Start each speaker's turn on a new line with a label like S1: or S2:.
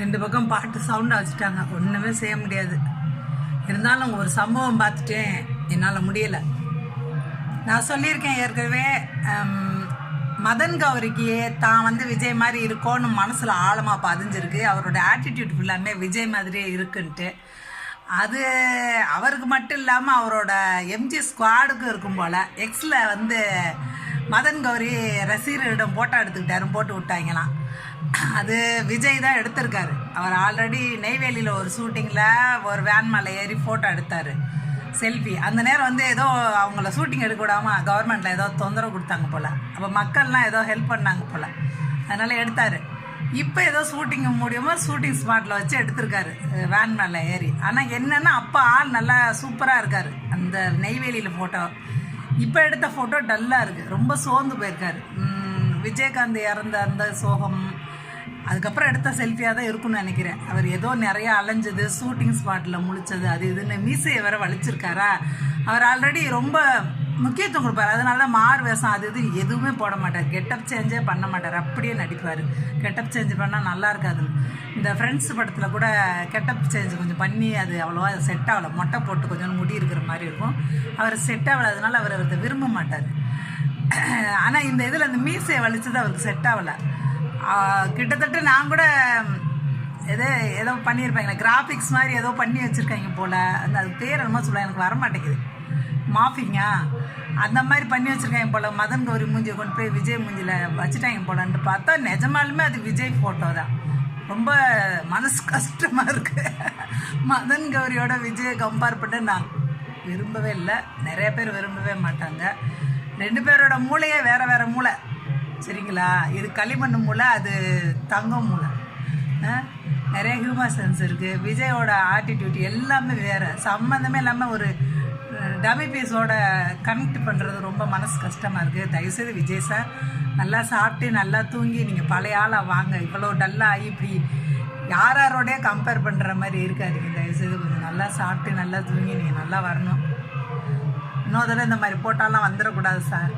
S1: ரெண்டு பக்கம் பாட்டு சவுண்டாக வச்சுட்டாங்க, ஒன்றுமே செய்ய முடியாது. இருந்தாலும் ஒரு சம்பவம் பார்த்துட்டேன், என்னால் முடியலை. நான் சொல்லியிருக்கேன் ஏற்கனவே, மதன் கௌரிக்கு தான் விஜய் மாதிரி இருக்கோன்னு மனசில் ஆழமாக பதிஞ்சிருக்கு. அவரோட ஆட்டிடியூட் ஃபுல்லாமே விஜய் மாதிரியே இருக்குன்ட்டு. அது அவருக்கு மட்டும் இல்லாமல் அவரோட எம்ஜி ஸ்குவாடுக்கும் இருக்கும் போல். எக்ஸில் மதன் கௌரி ரசிகர்களிடம் ஃபோட்டோ எடுத்துக்கிட்டாரு, போட்டு விட்டாங்களாம். அது விஜய் தான் எடுத்திருக்காரு. அவர் ஆல்ரெடி நெய்வேலியில் ஒரு ஷூட்டிங்கில் ஒரு வேன் மேலே ஏறி ஃபோட்டோ எடுத்தார், செல்ஃபி. அந்த நேரம் ஏதோ அவங்கள ஷூட்டிங் எடுக்க விடாமல் கவர்மெண்ட்டில் ஏதோ தொந்தரவு கொடுத்தாங்க போல். அப்போ மக்கள்லாம் ஏதோ ஹெல்ப் பண்ணாங்க போல், அதனால் எடுத்தார். இப்போ ஏதோ ஷூட்டிங் முடியுமோ ஷூட்டிங் ஸ்பாட்டில் வச்சு எடுத்திருக்காரு வேன் மேலே ஏறி. ஆனால் என்னென்னா அப்போ ஆள் நல்லா சூப்பராக இருக்கார். அந்த நெய்வேலியில் ஃபோட்டோ, இப்போ எடுத்த ஃபோட்டோ டல்லாக இருக்குது, ரொம்ப சோர்ந்து போயிருக்காரு. விஜயகாந்த் இறந்த அந்த சோகம், அதுக்கப்புறம் எடுத்த செல்ஃபியாக தான் இருக்குன்னு நினைக்கிறேன். அவர் ஏதோ நிறையா அலைஞ்சது, ஷூட்டிங் ஸ்பாட்டில் முழிச்சது, அது இதுன்னு மீசையை வேற வலிச்சிருக்காரா. அவர் ஆல்ரெடி ரொம்ப முக்கியத்துவம் கொடுப்பார். அதனால தான் மாறு வேஷம் அது இது எதுவுமே போட மாட்டார், கெட்டப் சேஞ்சே பண்ண மாட்டார், அப்படியே நடிப்பார். கெட்டப் சேஞ்ச் பண்ணால் நல்லா இருக்காதுன்னு. இந்த ஃப்ரெண்ட்ஸ் படத்தில் கூட கெட்டப் சேஞ்ச் கொஞ்சம் பண்ணி அது அவ்வளோவா செட் ஆகலை. மொட்டை போட்டு கொஞ்சம் முடி இருக்கிற மாதிரி இருக்கும், அவர் செட் ஆகலை. அதனால அவர் அதை விரும்ப மாட்டார். ஆனால் இந்த இதில் அந்த மீசையை வலிச்சது அவருக்கு செட் ஆகலை. கிட்டத்தட்ட நான் கூட ஏதோ பண்ணியிருப்பாங்க, கிராஃபிக்ஸ் மாதிரி ஏதோ பண்ணி வச்சுருக்காங்க போல். அது பேர் என்னமோ சொல்ல எனக்கு வரமாட்டேங்குது, மாஃபிங்கா அந்த மாதிரி பண்ணி வச்சுருக்காங்க போல். மதன் கௌரி மூஞ்சியை கொண்டு போய் விஜய் மூஞ்சியில் வச்சுட்டாங்க போலன்ட்டு பார்த்தா நிஜமாலுமே அது விஜய் ஃபோட்டோ தான். ரொம்ப மனசு கஷ்டமாக இருக்குது. மதன் கௌரியோட விஜயை கம்பேர் பண்ண நான் விரும்பவே இல்லை, நிறைய பேர் விரும்பவே மாட்டாங்க. ரெண்டு பேரோட மூளையே வேறு வேறு மூளை, சரிங்களா? இது களிமண் மூளை, அது தங்கம் மூளை. நிறைய ஹியூமர் சென்ஸ் இருக்குது. விஜயோட ஆட்டிடியூட் எல்லாமே வேறு, சம்மந்தமே இல்லாமல் ஒரு டமி பீஸோட கனெக்ட் பண்ணுறது ரொம்ப மனசு கஷ்டமாக இருக்குது. தயவுசெய்து விஜய் சார் நல்லா சாப்பிட்டு நல்லா தூங்கி நீங்கள் பழைய ஆளாக வாங்க. இவ்வளோ டல்லாகி இப்படி யாரோடய கம்பேர் பண்ணுற மாதிரி இருக்காதுங்க. தயவுசெய்து கொஞ்சம் நல்லா சாப்பிட்டு நல்லா தூங்கி நீங்கள் நல்லா வரணும். இன்னொரு தடவை இந்த மாதிரி போட்டாலாம் வந்துடக்கூடாது சார்.